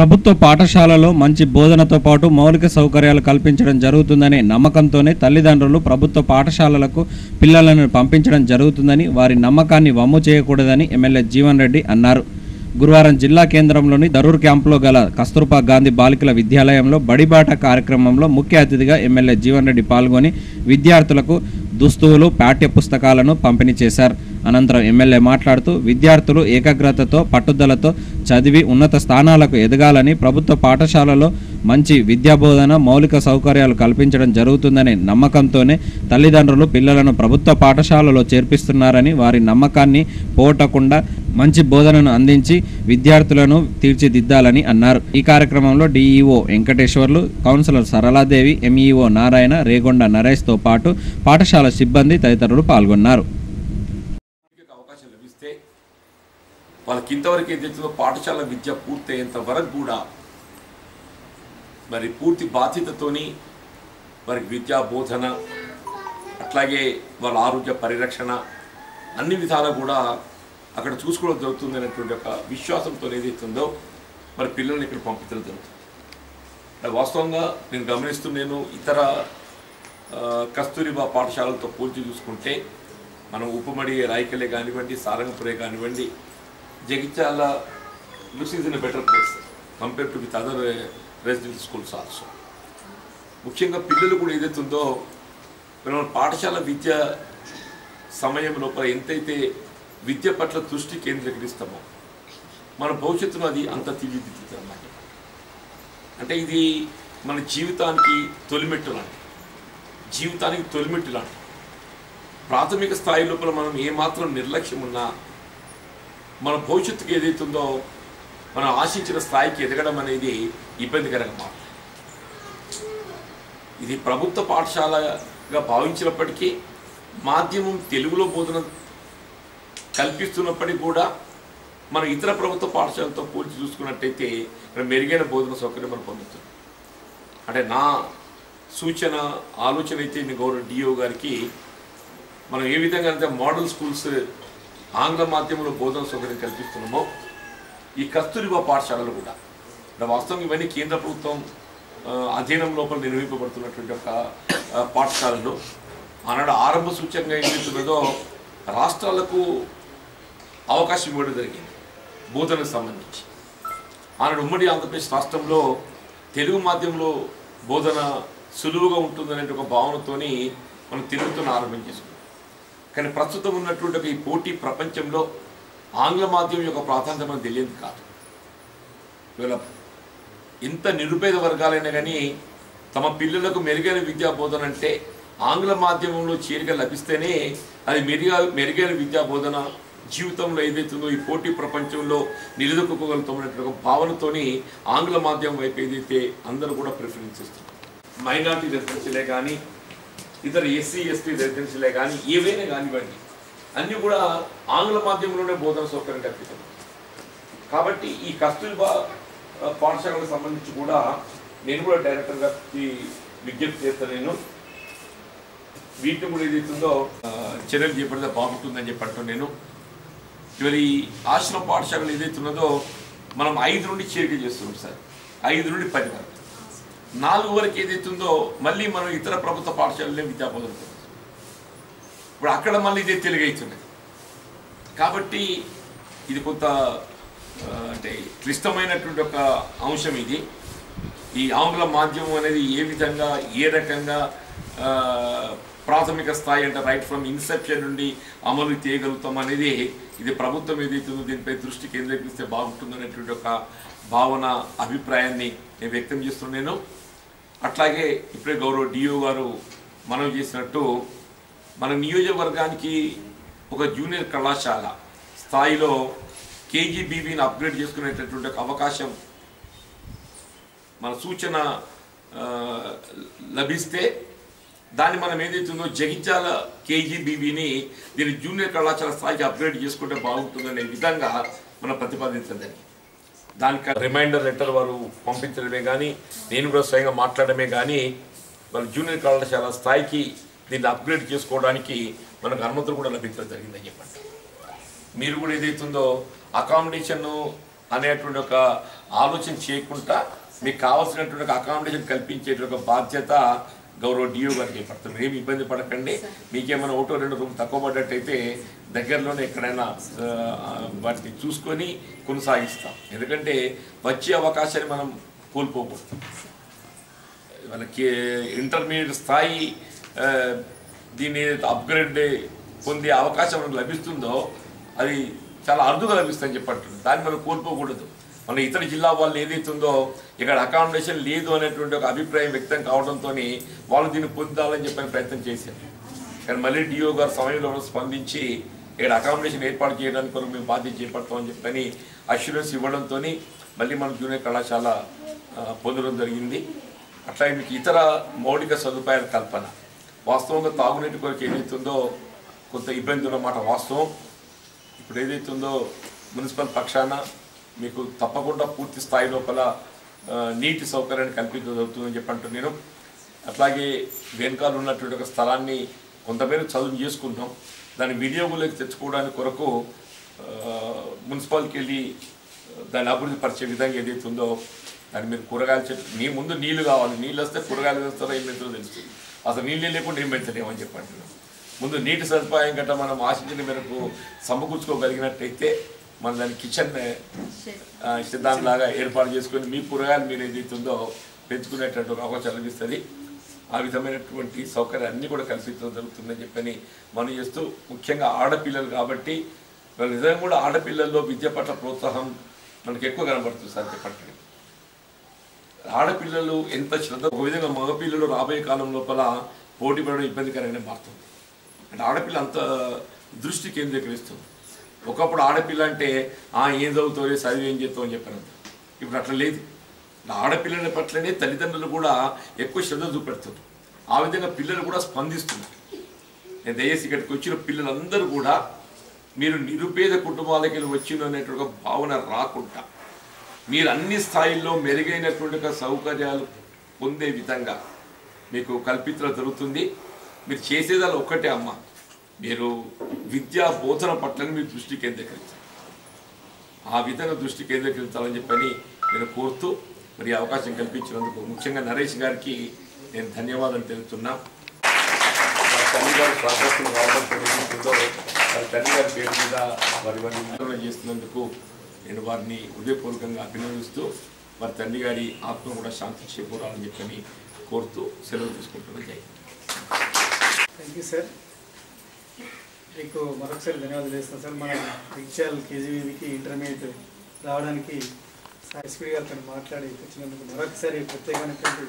ప్రభుత్వ పాఠశాలలో మంచి బోధనతో పాటు మౌలిక సౌకర్యాలు కల్పించడం జరుగుతుందనే నమ్మకంతోనే తల్లిదండ్రులు ప్రభుత్వ పాఠశాలలకు పిల్లలను పంపించడం జరుగుతుందని వారి నమ్మకాన్ని వమ్ము చేయకూడదని ఎమ్మెల్యే జీవన్ రెడ్డి అన్నారు. గురువారం జిల్లా కేంద్రంలోని దరూర్ క్యాంపులో గల కస్తూర్బా గాంధీ బాలికల విద్యాలయంలో బడిబాట కార్యక్రమంలో ముఖ్య అతిథిగా ఎమ్మెల్యే జీవన్ రెడ్డి పాల్గొని విద్యార్థులకు దుస్తువులు, పాఠ్య పుస్తకాలను పంపిణీ చేశారు. అనంతరం ఎమ్మెల్యే మాట్లాడుతూ విద్యార్థులు ఏకాగ్రతతో పట్టుదలతో చదివి ఉన్నత స్థానాలకు ఎదగాలని ప్రభుత్వ పాఠశాలలో మంచి విద్యాబోధన మౌలిక సౌకర్యాలు కల్పించడం జరుగుతుందనే నమ్మకంతోనే తల్లిదండ్రులు పిల్లలను ప్రభుత్వ పాఠశాలలో చేర్పిస్తున్నారని వారి నమ్మకాన్ని పోగొట్టకుండా మంచి బోధనను అందించి విద్యార్థులను తీర్చిదిద్దాలని అన్నారు. ఈ కార్యక్రమంలో DEO Venkateswarlu, councillor Saraladevi, MEO Narayana, Regonda నరేష్తో పాటు పాఠశాల సిబ్బంది తదితరులు పాల్గొన్నారు. వాళ్ళకి ఇంతవరకు ఏదైతే పాఠశాల విద్య పూర్తయ్యేంత వరకు కూడా మరి పూర్తి బాధ్యతతోని వారికి విద్యా బోధన అట్లాగే వాళ్ళ ఆరోగ్య పరిరక్షణ అన్ని విధాలు కూడా అక్కడ చూసుకోవడం జరుగుతుంది అనేటువంటి ఒక విశ్వాసంతో ఏదైతుందో మరి పిల్లల్ని ఇక్కడ పంపించడం జరుగుతుంది. వాస్తవంగా నేను గమనిస్తున్నాను, ఇతర కస్తూరిబా పాఠశాలలతో పోల్చి చూసుకుంటే మనం ఉపమడి రాయకలే కానివ్వండి, సారంగపురే కానివ్వండి, Jagtial looks is in a better place compare to with other residential schools also. ముఖ్యంగా పిల్లలు కూడా ఏదైతుందో మనం పాఠశాల విద్య సమయం లోపల ఎంతైతే విద్య పట్ల దృష్టి కేంద్రీకరిస్తామో మన భవిష్యత్తును అది అంత తీర్చిదిద్దుతుంది అన్నమాట. అంటే ఇది మన జీవితానికి తొలిమెట్టు లాంటి ప్రాథమిక స్థాయి లోపల మనం ఏమాత్రం నిర్లక్ష్యం ఉన్నా మన భవిష్యత్తుకి ఏదైతుందో మనం ఆశించిన స్థాయికి ఎదగడం అనేది ఇబ్బందికరంగా మారుతుంది. ఇది ప్రభుత్వ పాఠశాలగా భావించినప్పటికీ మాధ్యమం తెలుగులో బోధన కల్పిస్తున్నప్పటికీ కూడా మనం ఇతర ప్రభుత్వ పాఠశాలతో పోల్చి చూసుకున్నట్టయితే మెరుగైన బోధన సౌకర్యం మనం పొందుతున్నాం. అంటే నా సూచన ఆలోచన అయితే మీ గౌరవ డిఓ గారికి మనం ఏ విధంగా అయితే మోడల్ స్కూల్స్ ఆంగ్ల మాధ్యమంలో బోధన సౌకర్యం కల్పిస్తున్నామో ఈ కస్తూరిబా పాఠశాలలు కూడా వాస్తవం ఇవన్నీ కేంద్ర ప్రభుత్వం అధీనం లోపల నిర్వహింపబడుతున్నటువంటి ఒక పాఠశాలలు ఆనాడు ఆరంభ సూచనగా ఏమవుతున్నదో రాష్ట్రాలకు అవకాశం ఇవ్వడం జరిగింది బోధనకు సంబంధించి. ఆనాడు ఉమ్మడి ఆంధ్రప్రదేశ్ రాష్ట్రంలో తెలుగు మాధ్యమంలో బోధన సులువుగా ఉంటుందనే ఒక భావనతోని మనం తెలుగుతో ఆరంభం చేసుకున్నాం. కానీ ప్రస్తుతం ఉన్నటువంటి ఒక ఈ పోటీ ప్రపంచంలో ఆంగ్ల మాధ్యమం యొక్క ప్రాధాన్యత మనకు తెలియదు కాదు. ఇవాళ ఎంత నిరుపేద వర్గాలైనా కానీ తమ పిల్లలకు మెరుగైన విద్యా బోధన అంటే ఆంగ్ల మాధ్యమంలో చేరిక లభిస్తేనే అది మెరుగైన విద్యా బోధన జీవితంలో ఏదైతుందో ఈ పోటీ ప్రపంచంలో నిలదొక్కుకోగలుగుతామనే ఒక భావనతోని ఆంగ్ల మాధ్యమం వైపు ఏదైతే అందరూ కూడా ప్రిఫరెన్స్ ఇస్తున్నారు. మైనార్టీ రెసిడెన్షియలే కానీ ఇతర ఎస్సీ ఎస్టీ రెసిడెన్షియలే కానీ ఏవైనా కానివ్వండి అన్నీ కూడా ఆంగ్ల మాధ్యమంలోనే బోధన సౌకర్యం కల్పిస్తుంది. కాబట్టి ఈ కస్తూర్బా పాఠశాలకు సంబంధించి కూడా నేను కూడా డైరెక్టర్ గారికి విజ్ఞప్తి చేస్తాను. నేను వీటిని కూడా ఏదైతుందో చర్యలు చేపడితే బాగుంటుందని చెప్పంటూ నేను ఇవాళ ఈ ఆశ్రమ పాఠశాలలు ఏదైతున్నదో మనం 5 నుండి చేరిక చేస్తున్నాం సార్. 5 నుండి 10 వరకు 4 వరకు ఏదైతుందో మళ్ళీ మనం ఇతర ప్రభుత్వ పాఠశాలలే విద్యాబోధన ఇప్పుడు అక్కడ మళ్ళీ ఇదే తెలుగు అవుతున్నది. కాబట్టి ఇది కొంత అంటే క్లిష్టమైనటువంటి ఒక అంశం. ఇది ఈ ఆంగ్ల మాధ్యమం అనేది ఏ విధంగా ఏ రకంగా ప్రాథమిక స్థాయి అంటే రైట్ ఫ్రమ్ ఇన్సెప్షన్ నుండి అమలు చేయగలుగుతాం అనేది ఇది ప్రభుత్వం ఏదైతుందో దీనిపై దృష్టి కేంద్రీకరిస్తే బాగుంటుందనేటువంటి ఒక భావన అభిప్రాయాన్ని నేను వ్యక్తం చేస్తున్నాను. అట్లాగే ఇప్పుడే గౌరవ డిఓ గారు మనవి చేసినట్టు మన నియోజకవర్గానికి ఒక జూనియర్ కళాశాల స్థాయిలో కేజీబీవీని అప్గ్రేడ్ చేసుకునేటటువంటి ఒక అవకాశం మన సూచన లభిస్తే దాన్ని మనం ఏదైతుందో జగిత్యాల కేజీబీవీని దీని జూనియర్ కళాశాల స్థాయికి అప్గ్రేడ్ చేసుకుంటే బాగుంటుందనే విధంగా మనం ప్రతిపాదించదని దానికి రిమైండర్ లెటర్ వారు పంపించడమే కానీ నేను కూడా స్వయంగా మాట్లాడమే కానీ వాళ్ళ జూనియర్ కళాశాల స్థాయికి దీన్ని అప్గ్రేడ్ చేసుకోవడానికి మనకు అనుమతులు కూడా లభించడం జరిగిందని చెప్పండి. మీరు కూడా ఏదైతుందో అకామిడేషన్ అనేటువంటి ఒక ఆలోచన చేయకుండా మీకు కావాల్సినటువంటి ఒక అకామిడేషన్ కల్పించేటువంటి ఒక బాధ్యత గౌరవ డిఓ గారికి ఏర్పడుతుంది. ఏమి ఇబ్బంది పడకండి. మీకేమైనా ఒకటో రెండు రూమ్ తక్కువ పడ్డట్టయితే దగ్గరలోనే ఎక్కడైనా వాటిని చూసుకొని కొనసాగిస్తాం. ఎందుకంటే వచ్చే అవకాశాన్ని మనం కోల్పోకూడదు. మనకి ఇంటర్మీడియట్ స్థాయి దీన్ని అప్గ్రేడ్ పొందే అవకాశం మనకు లభిస్తుందో అది చాలా అరుదుగా లభిస్తుందని చెప్పట్టు దాన్ని మనం కోల్పోకూడదు. మన ఇతర జిల్లా వాళ్ళు ఏదైతుందో ఇక్కడ అకామిడేషన్ లేదు అనేటువంటి ఒక అభిప్రాయం వ్యక్తం కావడంతో వాళ్ళు దీన్ని పొందాలని చెప్పని ప్రయత్నం చేశారు. కానీ మళ్ళీ డిఓ గారు సమయంలో స్పందించి ఇక్కడ అకామిడేషన్ ఏర్పాటు చేయడానికి కొరకు మేము బాధ్యత చేపడతామని చెప్పని అష్యూరెన్స్ ఇవ్వడంతో మళ్ళీ మన జూనియర్ కళాశాల పొందడం జరిగింది. అట్లాగే మీకు ఇతర మౌలిక సదుపాయాల కల్పన వాస్తవంగా తాగునీటి కొరకు ఏదైతుందో కొంత ఇబ్బంది ఉన్నమాట వాస్తవం. ఇప్పుడు ఏదైతుందో మున్సిపల్ పక్షాన మీకు తప్పకుండా పూర్తి స్థాయి లోపల నీటి సౌకర్యాన్ని కల్పించడం జరుగుతుందని చెప్పంటూ నేను. అట్లాగే వెనకాల ఉన్నటువంటి ఒక స్థలాన్ని కొంతమేర చదువు చేసుకుంటాం. దాన్ని వినియోగంలోకి తెచ్చుకోవడానికి కొరకు మున్సిపాలిటీకి వెళ్ళి దాన్ని అభివృద్ధి పరిచే విధంగా ఏదైతుందో దాన్ని మీరు కూరగాయల చెట్టు మీ ముందు నీళ్లు కావాలి. నీళ్ళు వస్తే కూరగాయలు వేస్తారో ఏం పెంచుతుందో తెలుస్తుంది. అసలు నీళ్ళే లేకుండా ఏం పెంచలేమని చెప్పంటున్నాం. ముందు నీటి సదుపాయం గట్రా మనం ఆశించిన మేరకు సమకూర్చుకోగలిగినట్టయితే మన దాని కిచెన్ సిద్ధాంతలాగా ఏర్పాటు చేసుకొని మీ కూరగాయలు మీరు ఏదైతుందో పెంచుకునేటట్టు అవకాశం లభిస్తుంది. ఆ విధమైనటువంటి సౌకర్యాన్ని కూడా కల్పించడం జరుగుతుందని చెప్పని మనం చేస్తూ ముఖ్యంగా ఆడపిల్లలు కాబట్టి వాళ్ళు నిజంగా కూడా ఆడపిల్లల్లో విద్య పట్ల ప్రోత్సాహం మనకు ఎక్కువ కనబడుతుంది సార్ చెప్పండి. ఆడపిల్లలు ఎంత శ్రద్ధ ఒక విధంగా మగపిల్లలు రాబోయే కాలం లోపల పోటీ పడడం ఇబ్బందికరంగానే మారుతుంది. అంటే ఆడపిల్ల అంత దృష్టి కేంద్రీకరిస్తుంది. ఒకప్పుడు ఆడపిల్ల అంటే ఏం చదువుతావు చదివి ఏం చేస్తావు అని చెప్పాను. ఇప్పుడు అట్లా లేదు. ఆడపిల్లల పట్లనే తల్లిదండ్రులు కూడా ఎక్కువ శ్రద్ధ చూపెడుతున్నారు. ఆ విధంగా పిల్లలు కూడా స్పందిస్తున్నారు. నేను దయచేసి ఇక్కడికి వచ్చిన పిల్లలందరూ కూడా మీరు నిరుపేద కుటుంబాలకి వచ్చిన అనేటువంటి భావన రాకుండా మీరు అన్ని స్థాయిల్లో మెరుగైనటువంటి సౌకర్యాలు పొందే విధంగా మీకు కల్పించడం జరుగుతుంది. మీరు చేసేదాన్ని ఒక్కటే అమ్మ, మీరు విద్యా బోధన పట్లని మీరు దృష్టి కేంద్రీకరించాలి. ఆ విధంగా దృష్టి కేంద్రీకరించాలని చెప్పని నేను కోరుతూ మరి అవకాశం కల్పించినందుకు ముఖ్యంగా నరేష్ గారికి నేను ధన్యవాదాలు తెలుపుతున్నా. మా తల్లి గారి స్వాగతం రావడంతో వారి తల్లి గారి పేరు మీద వారి చేస్తున్నందుకు నేను వారిని హృదయపూర్వకంగా అభినందిస్తూ వారి తండ్రి గారి ఆత్మ కూడా శాంతి చేకూరాలని చెప్పని కోరుతూ సెలవు తీసుకుంటున్నాను. జై. Thank you sir. మీకు మరొకసారి ధన్యవాదాలు చేస్తాను సార్. మన రిక్షాల్ కేజీబీకి ఇంటర్మీడియట్ రావడానికి ఎస్పీ గారితో మాట్లాడి వచ్చినందుకు మరొకసారి ప్రత్యేకమైనటువంటి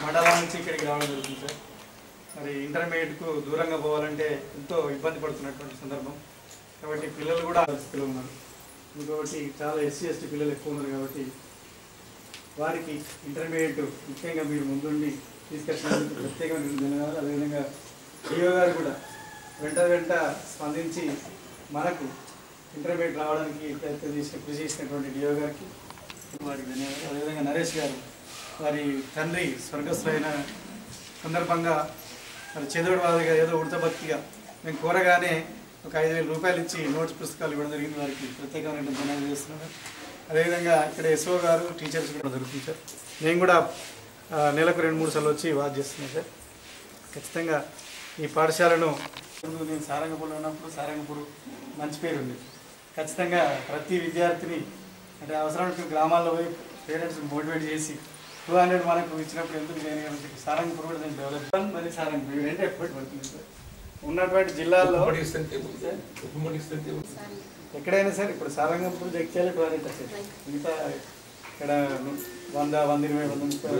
మండలం నుంచి ఇక్కడికి రావడం జరుగుతుంది సార్. మరి ఇంటర్మీడియట్కు దూరంగా పోవాలంటే ఎంతో ఇబ్బంది పడుతున్నటువంటి సందర్భం కాబట్టి పిల్లలు కూడా పరిస్థితిలో ఉన్నారు. ఇంకొకటి చాలా ఎస్సీ ఎస్టీ పిల్లలు ఎక్కువ ఉన్నారు కాబట్టి వారికి ఇంటర్మీడియట్ ముఖ్యంగా మీరు ముందుండి తీసుకొచ్చినందుకు ప్రత్యేకమైన ధన్యవాదాలు. అదేవిధంగా డిఓ గారు కూడా వెంట స్పందించి మనకు ఇంటర్మీడియట్ రావడానికి కృషి చేసినటువంటి డిఓ గారికి వారికి ధన్యవాదాలు. అదేవిధంగా నరేష్ గారు వారి తండ్రి స్వర్గస్థులైన సందర్భంగా మరి చేదోడు వారిగా ఏదో ఉడతభక్తిగా మేము కోరగానే ఒక 5,000 రూపాయలు ఇచ్చి నోట్స్ పుస్తకాలు ఇవ్వడం జరిగింది. వారికి ప్రత్యేకమైన ధన్యవాదాలు చేస్తున్నాను. అదేవిధంగా ఇక్కడ ఎస్ఓ గారు టీచర్స్ కూడా దొరుకుతుంది సార్. నేను కూడా నెలకు 2-3 సార్లు వచ్చి వాచ్ చేస్తున్నాను సార్. ఖచ్చితంగా ఈ పాఠశాలను నేను సారంగపూర్లో ఉన్నప్పుడు సారంగపూర్ మంచి పేరు ఉంది. ఖచ్చితంగా ప్రతి విద్యార్థిని అంటే అవసరమైన గ్రామాల్లో పోయి పేరెంట్స్ మోటివేట్ చేసి 200 మనకు ఇచ్చినప్పుడు ఎందుకు చేయని సారంగపూర్ కూడా నేను డెవలప్ మరి సారంగపూర్ ఏంటి ఎఫర్ట్ పడుతుంది సార్. ఉన్నటువంటి జిల్లాల్లో ఎక్కడైనా సార్ ఇప్పుడు సారంగపూర్ జగిత్యాల 200 సార్. మిగతా ఇక్కడ 100, 120, 130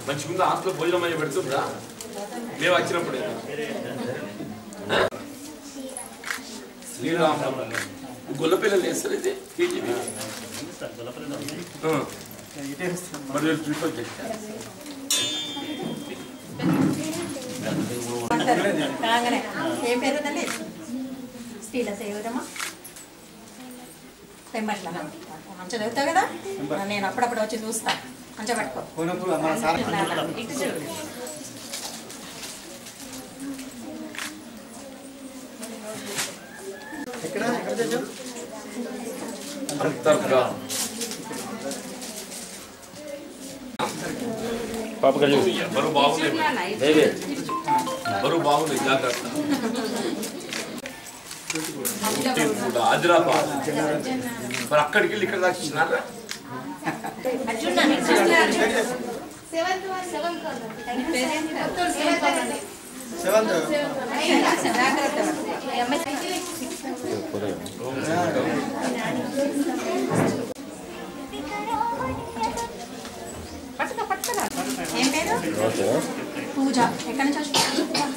మంచిగా హాస్టల్ భోజనం అయ్యి పెడుతుందా మేము వచ్చినప్పుడే శ్రీరామ్ గొల్లపిల్లలు వేస్తారు. అయితే కేజీబీ మరి ప్రిఫర్ చేస్తారు. ఏం పేరు తల్లి? శ్రీలత ఎవరమ్మా? పెంబట్ల మంచిగా చదువుతావు కదా. నేను అప్పుడప్పుడు వచ్చి చూస్తా. మంచిగా పట్టుకో. ఇటు చూడు. అంతర్గా బరువు బాగుంది, బరువు బాగుంది, జాగ్రత్త. కూడా ఆదిలాబాద్ మరి అక్కడికి వెళ్ళి ఇక్కడ దాకా ఇచ్చినారా? ఏం పేరు? పూజ. ఎక్కడి నుంచి వచ్చి చెప్పాలి.